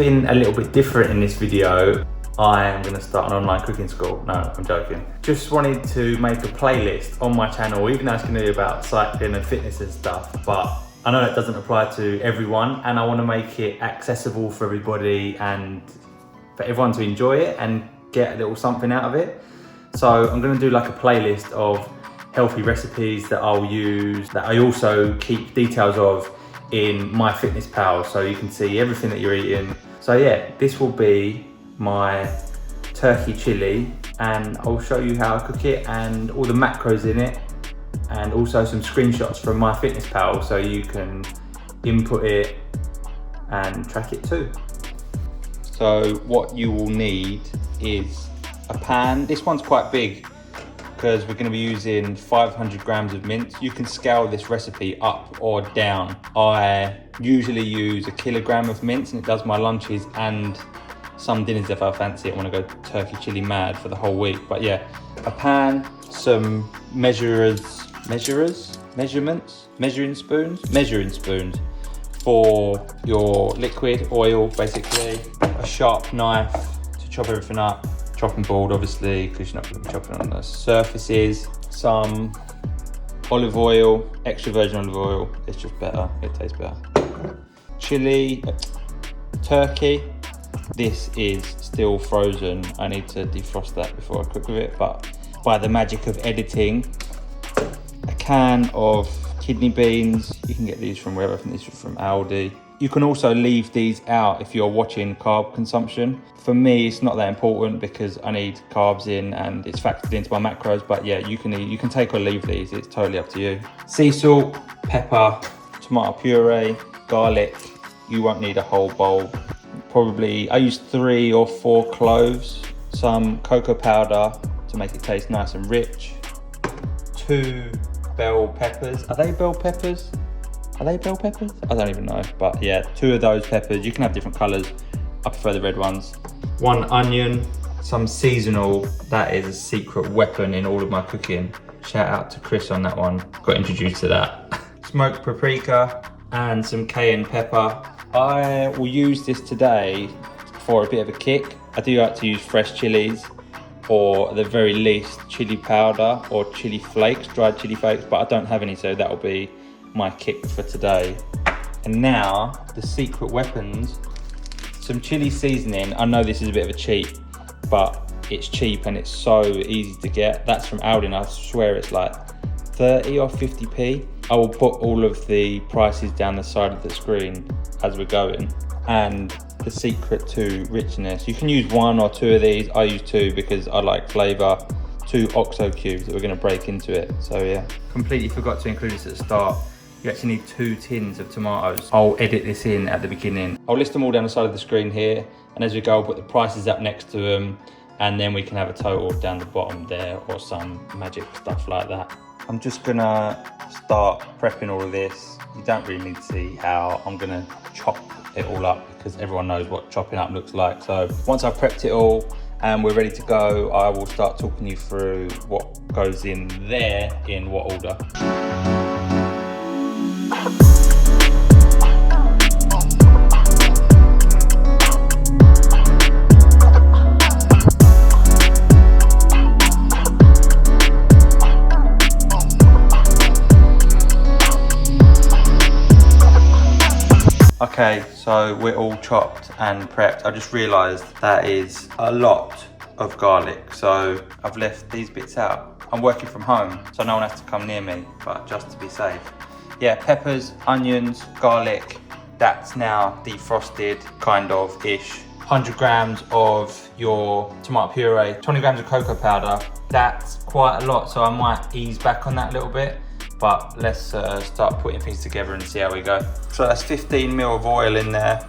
something a little bit different in this video. I am going to start an online cooking school. No, I'm joking. Just wanted to make a playlist on my channel, even though it's going to be about cycling and fitness and stuff, but I know that doesn't apply to everyone, and I want to make it accessible for everybody and for everyone to enjoy it and get a little something out of it. So I'm going to do like a playlist of healthy recipes that I'll use, that I also keep details of in MyFitnessPal, so you can see everything that you're eating. So yeah, this will be my turkey chili, and I'll show you how I cook it and all the macros in it, and also some screenshots from MyFitnessPal so you can input it and track it too. So what you will need is a pan. This one's quite big because we're going to be using 500 grams of mince. You can scale this recipe up or down. I usually use a kilogram of mince, and it does my lunches and some dinners if I fancy it. I want to go turkey chili mad for the whole week. But yeah, a pan, some measuring spoons for your liquid oil, basically. A sharp knife to chop everything up. Chopping board, obviously, because you're not going to be chopping on the surfaces. Some olive oil, extra virgin olive oil. It's just better, it tastes better. Chili, turkey. This is still frozen. I need to defrost that before I cook with it, but by the magic of editing, a can of kidney beans. You can get these from wherever. I think these are from Aldi. You can also leave these out if you're watching carb consumption. For me, it's not that important because I need carbs in and it's factored into my macros, but yeah, you can take or leave these. It's totally up to you. Sea salt, pepper, tomato puree, garlic. You won't need a whole bowl. Probably, I use 3 or 4 cloves, some cocoa powder to make it taste nice and rich, 2 bell peppers. Are they bell peppers? Are they bell peppers? I don't even know, but yeah, 2 of those peppers. You can have different colors. I prefer the red ones. 1 onion, some seasonal. That is a secret weapon in all of my cooking. Shout out to Chris on that one. Got introduced to that. Smoked paprika and some cayenne pepper. I will use this today for a bit of a kick. I do like to use fresh chilies, or at the very least chili powder or chili flakes, dried chili flakes, but I don't have any, so that'll be my kick for today. And now the secret weapons, some chili seasoning. I know this is a bit of a cheat, but it's cheap and it's so easy to get. That's from Aldi, and I swear it's like 30 or 50p. I will put all of the prices down the side of the screen as we're going. And the secret to richness, you can use 1 or 2 of these. I use 2 because I like flavor. 2 OXO cubes that we're going to break into it. So yeah, completely forgot to include this at the start. You actually need 2 tins of tomatoes. I'll edit this in at the beginning. I'll list them all down the side of the screen here, and as we go, I'll put the prices up next to them, and then we can have a total down the bottom there, or some magic stuff like that. I'm just gonna start prepping all of this. You don't really need to see how I'm gonna chop it all up, because everyone knows what chopping up looks like. So once I've prepped it all and we're ready to go, I will start talking you through what goes in there in what order. Okay, so we're all chopped and prepped. I just realised that is a lot of garlic, so I've left these bits out. I'm working from home, so no one has to come near me, but just to be safe. Yeah, peppers, onions, garlic, that's now defrosted, kind of ish. 100 grams of your tomato puree, 20 grams of cocoa powder. That's quite a lot, so I might ease back on that a little bit. But let's start putting things together and see how we go. So that's 15 ml of oil in there,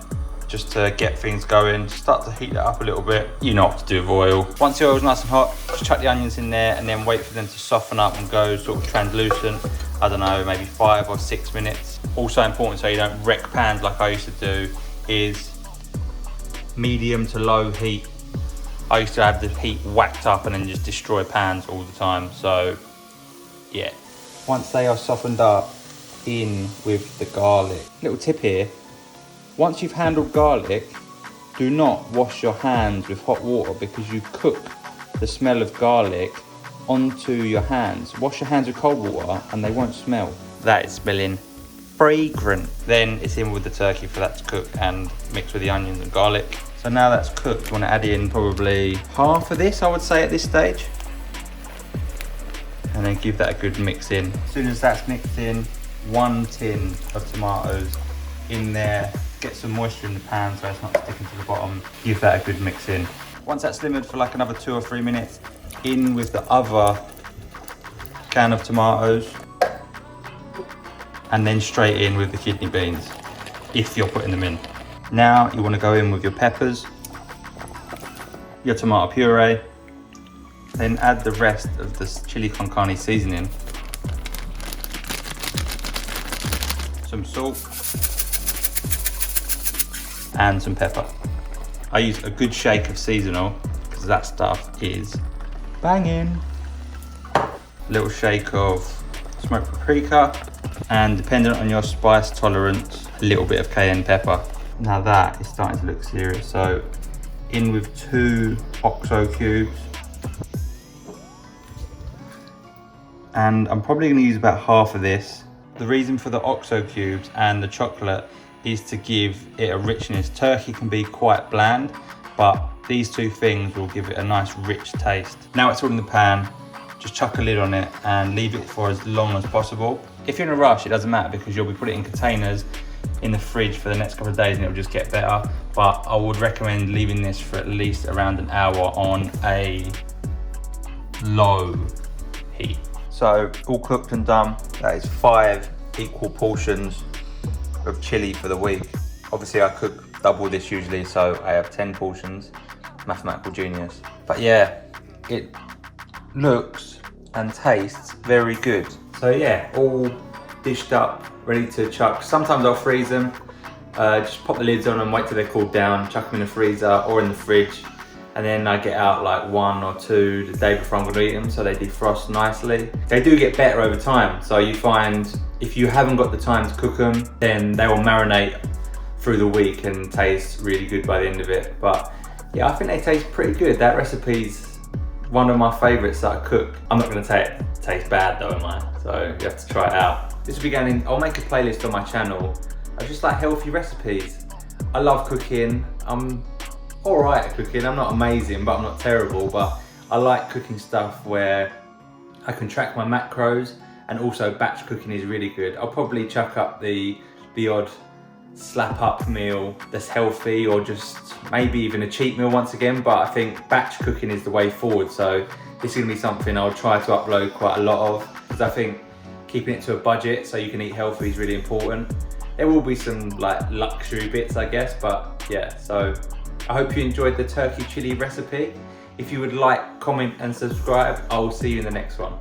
just to get things going. Start to heat that up a little bit. You know what to do with oil. Once the oil's nice and hot, just chuck the onions in there and then wait for them to soften up and go sort of translucent. I don't know, maybe 5 or 6 minutes. Also important, so you don't wreck pans like I used to do, is medium to low heat. I used to have the heat whacked up and then just destroy pans all the time. So yeah. Once they are softened up, in with the garlic. Little tip here, once you've handled garlic, do not wash your hands with hot water because you cook the smell of garlic onto your hands. Wash your hands with cold water and they won't smell. That is smelling fragrant. Then it's in with the turkey for that to cook and mix with the onions and garlic. So now that's cooked, you want to add in probably half of this, I would say, at this stage. And then give that a good mix in. As soon as that's mixed in, 1 tin of tomatoes in there. Get some moisture in the pan so it's not sticking to the bottom. Give that a good mix in. Once that's simmered for like another 2 or 3 minutes, in with the other can of tomatoes. And then straight in with the kidney beans, if you're putting them in. Now you want to go in with your peppers, your tomato puree, then add the rest of this chili con carne seasoning. Some salt and some pepper. I use a good shake of seasonal because that stuff is banging. A little shake of smoked paprika, and depending on your spice tolerance, a little bit of cayenne pepper. Now that is starting to look serious. So in with 2 OXO cubes. And I'm probably gonna use about half of this. The reason for the OXO cubes and the chocolate is to give it a richness. Turkey can be quite bland, but these 2 things will give it a nice rich taste. Now it's all in the pan, just chuck a lid on it and leave it for as long as possible. If you're in a rush, it doesn't matter because you'll be putting it in containers in the fridge for the next couple of days and it'll just get better. But I would recommend leaving this for at least around an hour on a low heat. So all cooked and done. That is 5 equal portions of chili for the week. Obviously I cook double this usually, so I have 10 portions. Mathematical genius. But yeah, it looks and tastes very good. So yeah, all dished up, ready to chuck. Sometimes I'll freeze them, just pop the lids on and wait till they're cooled down, chuck them in the freezer or in the fridge. And then I get out like 1 or 2 the day before I'm gonna eat them, so they defrost nicely. They do get better over time, so you find if you haven't got the time to cook them, then they will marinate through the week and taste really good by the end of it. But yeah, I think they taste pretty good. That recipe's one of my favorites that I cook. I'm not gonna say it tastes bad though, am I? So you have to try it out. This will be going in, I'll make a playlist on my channel of just like healthy recipes. I love cooking. I'm all right at cooking. I'm not amazing, but I'm not terrible. But I like cooking stuff where I can track my macros, and also batch cooking is really good. I'll probably chuck up the odd slap up meal that's healthy, or just maybe even a cheat meal once again, but I think batch cooking is the way forward. So this is gonna be something I'll try to upload quite a lot of, because I think keeping it to a budget so you can eat healthy is really important. There will be some like luxury bits, I guess, but yeah. So I hope you enjoyed the turkey chili recipe. If you would like, comment and subscribe. I will see you in the next one.